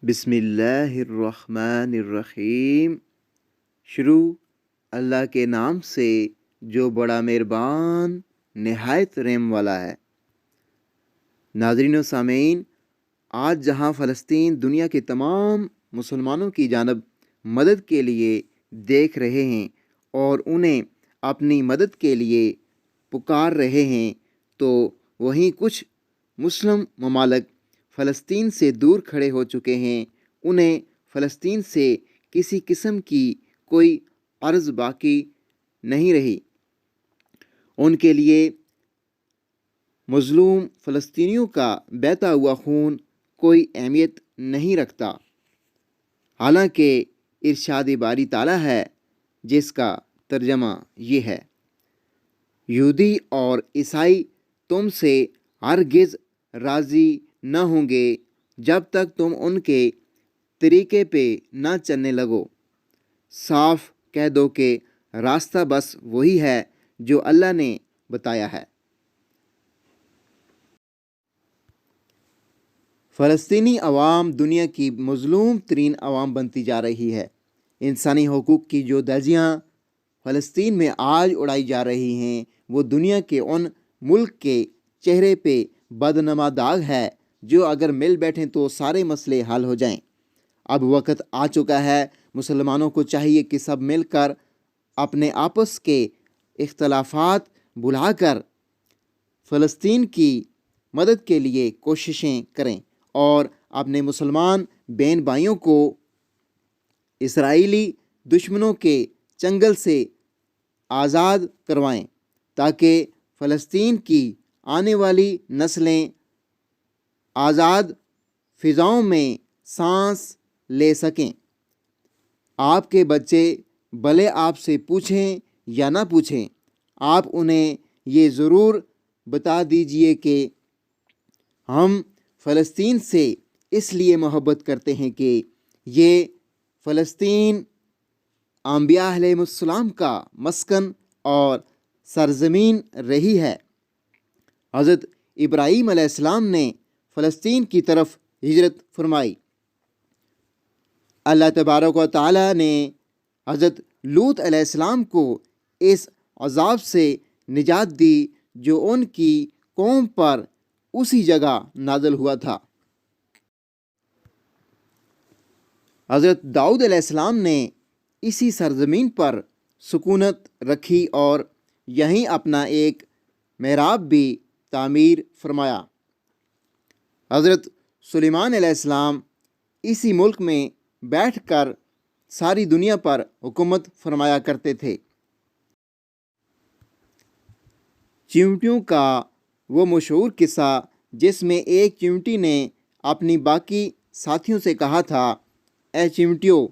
بسم اللہ الرحمن الرحیم۔ شروع اللہ کے نام سے جو بڑا مہربان نہایت رحم والا ہے۔ ناظرین و سامعین، آج جہاں فلسطین دنیا کے تمام مسلمانوں کی جانب مدد کے لیے دیکھ رہے ہیں اور انہیں اپنی مدد کے لیے پکار رہے ہیں، تو وہیں کچھ مسلم ممالک فلسطین سے دور کھڑے ہو چکے ہیں۔ انہیں فلسطین سے کسی قسم کی کوئی عرض باقی نہیں رہی۔ ان کے لیے مظلوم فلسطینیوں کا بہتا ہوا خون کوئی اہمیت نہیں رکھتا، حالانکہ ارشاد باری تعالیٰ ہے جس کا ترجمہ یہ ہے: یہودی اور عیسائی تم سے ہرگز راضی نہ ہوں گے جب تک تم ان کے طریقے پہ نہ چلنے لگو۔ صاف کہہ دو کہ راستہ بس وہی ہے جو اللہ نے بتایا ہے۔ فلسطینی عوام دنیا کی مظلوم ترین عوام بنتی جا رہی ہے۔ انسانی حقوق کی جو دھجیاں فلسطین میں آج اڑائی جا رہی ہیں، وہ دنیا کے ان ملک کے چہرے پہ بدنما داغ ہے جو اگر مل بیٹھیں تو سارے مسئلے حل ہو جائیں۔ اب وقت آ چکا ہے، مسلمانوں کو چاہیے کہ سب مل کر اپنے آپس کے اختلافات بھلا کر فلسطین کی مدد کے لیے کوششیں کریں اور اپنے مسلمان بہن بھائیوں کو اسرائیلی دشمنوں کے چنگل سے آزاد کروائیں، تاکہ فلسطین کی آنے والی نسلیں آزاد فضاؤں میں سانس لے سکیں۔ آپ کے بچے بھلے آپ سے پوچھیں یا نہ پوچھیں، آپ انہیں یہ ضرور بتا دیجئے کہ ہم فلسطین سے اس لیے محبت کرتے ہیں کہ یہ فلسطین انبیاء علیہ السلام کا مسکن اور سرزمین رہی ہے۔ حضرت ابراہیم علیہ السلام نے فلسطین کی طرف ہجرت فرمائی۔ اللہ تبارک و تعالیٰ نے حضرت لوط علیہ السلام کو اس عذاب سے نجات دی جو ان کی قوم پر اسی جگہ نازل ہوا تھا۔ حضرت داؤد علیہ السلام نے اسی سرزمین پر سکونت رکھی اور یہیں اپنا ایک محراب بھی تعمیر فرمایا۔ حضرت سلیمان علیہ السلام اسی ملک میں بیٹھ کر ساری دنیا پر حکومت فرمایا کرتے تھے۔ چیونٹیوں کا وہ مشہور قصہ جس میں ایک چیونٹی نے اپنی باقی ساتھیوں سے کہا تھا: اے چیونٹیوں،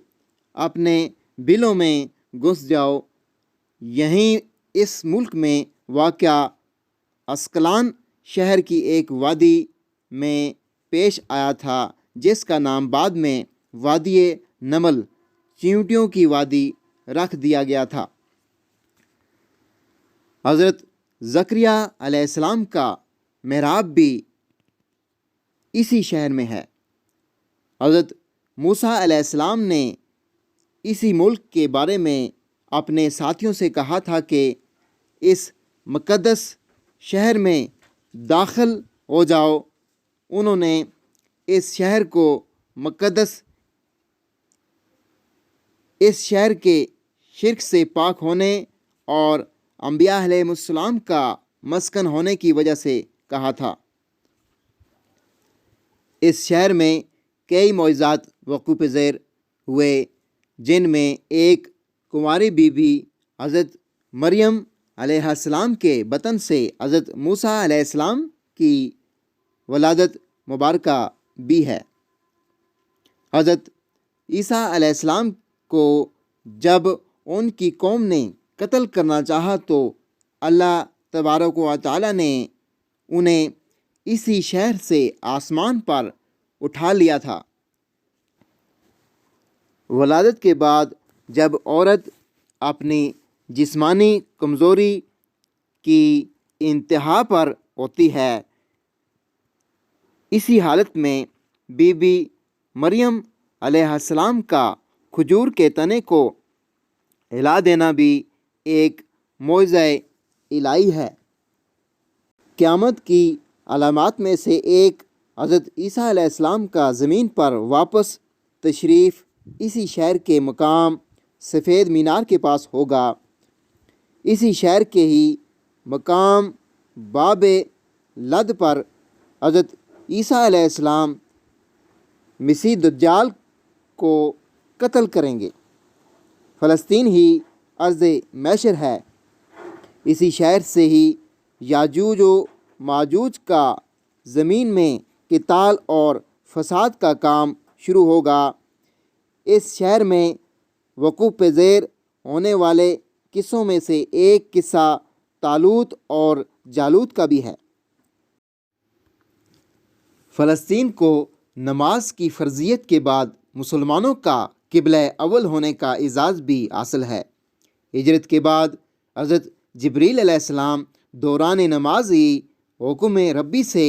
اپنے بلوں میں گھس جاؤ، یہیں اس ملک میں واقع اسکلان شہر کی ایک وادی میں پیش آیا تھا جس کا نام بعد میں وادی نمل، چیونٹیوں کی وادی، رکھ دیا گیا تھا۔ حضرت زکریا علیہ السلام کا محراب بھی اسی شہر میں ہے۔ حضرت موسیٰ علیہ السلام نے اسی ملک کے بارے میں اپنے ساتھیوں سے کہا تھا کہ اس مقدس شہر میں داخل ہو جاؤ۔ انہوں نے اس شہر کو مقدس، اس شہر کے شرک سے پاک ہونے اور انبیاء علیہ السلام کا مسکن ہونے کی وجہ سے کہا تھا۔ اس شہر میں کئی معجزات وقوع پذیر ہوئے، جن میں ایک کنواری بی بی حضرت مریم علیہ السلام کے بطن سے حضرت موسیٰ علیہ السلام کی ولادت مبارکہ بھی ہے۔ حضرت عیسیٰ علیہ السلام کو جب ان کی قوم نے قتل کرنا چاہا تو اللہ تبارک و تعالیٰ نے انہیں اسی شہر سے آسمان پر اٹھا لیا تھا۔ ولادت کے بعد جب عورت اپنی جسمانی کمزوری کی انتہا پر ہوتی ہے، اسی حالت میں بی بی मरियम अलैहिस्सलाम का खजूर के तने को हिला देना भी एक मोइज़ा इलाही है। क़यामत की अलामात में से एक हज़रत ईसा अलैहिस्सलाम का ज़मीन पर वापस तशरीफ़ इसी शहर के मकाम सफ़ेद मीनार के पास होगा। इसी शहर के ही मकाम बाब लद पर हज़रत ईसा अलैहिस्सलाम मसीह दज्जाल को कत्ल करेंगे। फ़लस्तीन ही अर्ज़ महशर है। इसी शहर से ही याजूज व माजूज का ज़मीन में क़िताल और फ़साद का काम शुरू होगा। इस शहर में वक़ूफ़ पज़ीर होने वाले किस्सों में से एक किस्सा तालूत और जालूत का भी है। फ़लस्तीन को नमाज की फ़र्ज़ियत के बाद मुसलमानों का क़िबला अव्वल होने का इजाज़ भी हासिल है। हिजरत के बाद हज़रत जिब्रील अलैहिस्सलाम दौरान नमाज ही हुक्म रब्बी से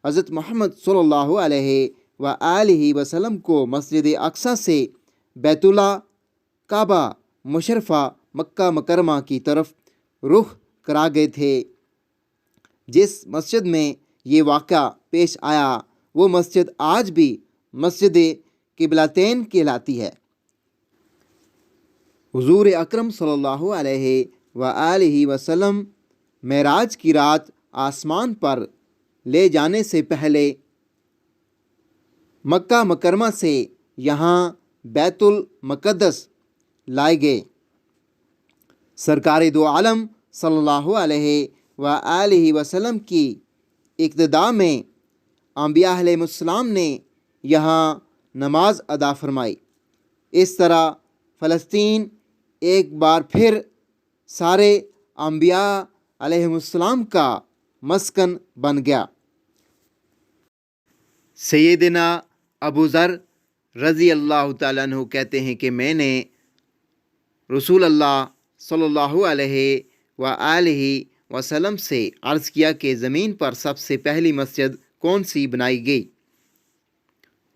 हज़रत मोहम्मद सल्लल्लाहु अलैहि वसल्लम को मस्जिद अक्सा से बैतुल्ला काबा मुशर्रफ़ा मक्का मुकर्रमा की तरफ रुख करा गए थे। जिस मस्जिद में ये वाक़या पेश आया वो मस्जिद आज भी मस्जिद क़िबलतैन कहलाती है। हुज़ूर अकरम सल्लल्लाहु अलैहि वसल्लम मेराज की रात आसमान पर ले जाने से पहले मक्का मुकर्रमा से यहाँ बैतुल मुक़द्दस लाए गए। सरकार दो आलम सल्लल्लाहु अलैहि वसल्लम की इक़्तिदा में अंबिया अलैहिस्सलाम ने यहाँ नमाज अदा फरमाई। इस तरह फ़लस्तीन एक बार फिर सारे अंबिया अलैहिस्सलाम का मस्कन बन गया। सैयदना अबू ज़र रज़ी अल्लाह तआला अन्हु कहते हैं कि मैंने रसूल अल्लाह सल्लल्लाहु अलैहि वसल्लम से अर्ज़ किया कि ज़मीन पर सबसे पहली मस्जिद कौन सी बनाई गई?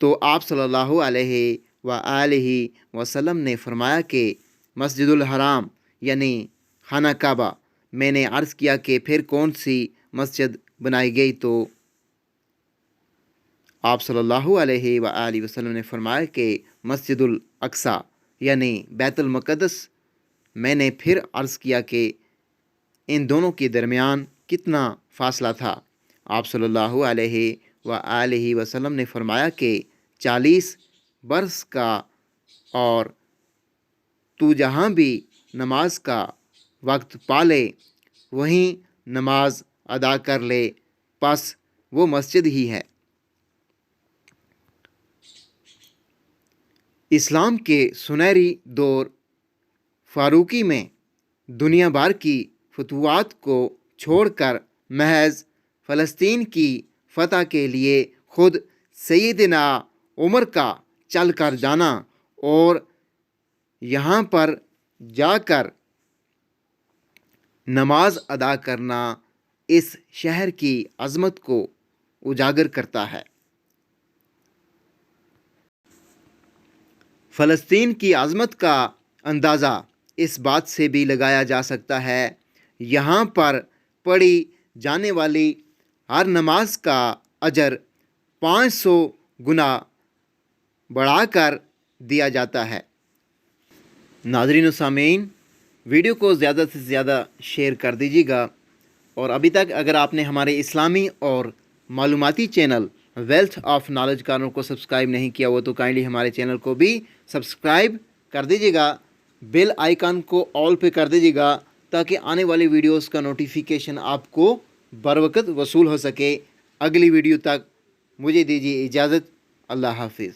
तो आप सल्लल्लाहु अलैहि वसल्लम ने फरमाया कि मस्जिदुल हराम यानी खाना काबा। मैंने अर्ज़ किया कि फिर कौन सी मस्जिद बनाई गई? तो आप सल्लल्लाहु अलैहि वसल्लम ने फरमाया कि मस्जिदुल अक्सा यानी बैतुल मुक़द्दस। मैंने फिर अर्ज़ किया कि इन दोनों के दरमियान कितना फ़ासला था? आप सल्लल्लाहु अलैहि वसल्लम ने फरमाया कि 40 बरस का, और तू जहाँ भी नमाज का वक्त पा ले वहीं नमाज अदा कर ले, बस वो मस्जिद ही है। इस्लाम के सुनहरी दौर फ़ारूकी में दुनिया भर की फतवात को छोड़कर महज फ़लस्तीन की फ़तह के लिए ख़ुद सैयदना उमर का चल कर जाना और यहाँ पर जाकर नमाज अदा करना इस शहर की अज़मत को उजागर करता है। फ़लस्तीन की अज़मत का अंदाज़ा इस बात से भी लगाया जा सकता है, यहाँ पर पढ़ी जाने वाली हर नमाज का अजर 500 गुना बढ़ाकर दिया जाता है। नाज़रीन व सामीन, वीडियो को ज़्यादा से ज़्यादा शेयर कर दीजिएगा, और अभी तक अगर आपने हमारे इस्लामी और मालूमाती चैनल वेल्थ ऑफ नॉलेज कानों को सब्सक्राइब नहीं किया हो तो काइंडली हमारे चैनल को भी सब्सक्राइब कर दीजिएगा। बेल आइकन को ऑल पे कर दीजिएगा ताकि आने वाली वीडियोस का नोटिफिकेशन आपको बरवकत वसूल हो सके। अगली वीडियो तक मुझे दीजिए इजाज़त। अल्लाह हाफिज़।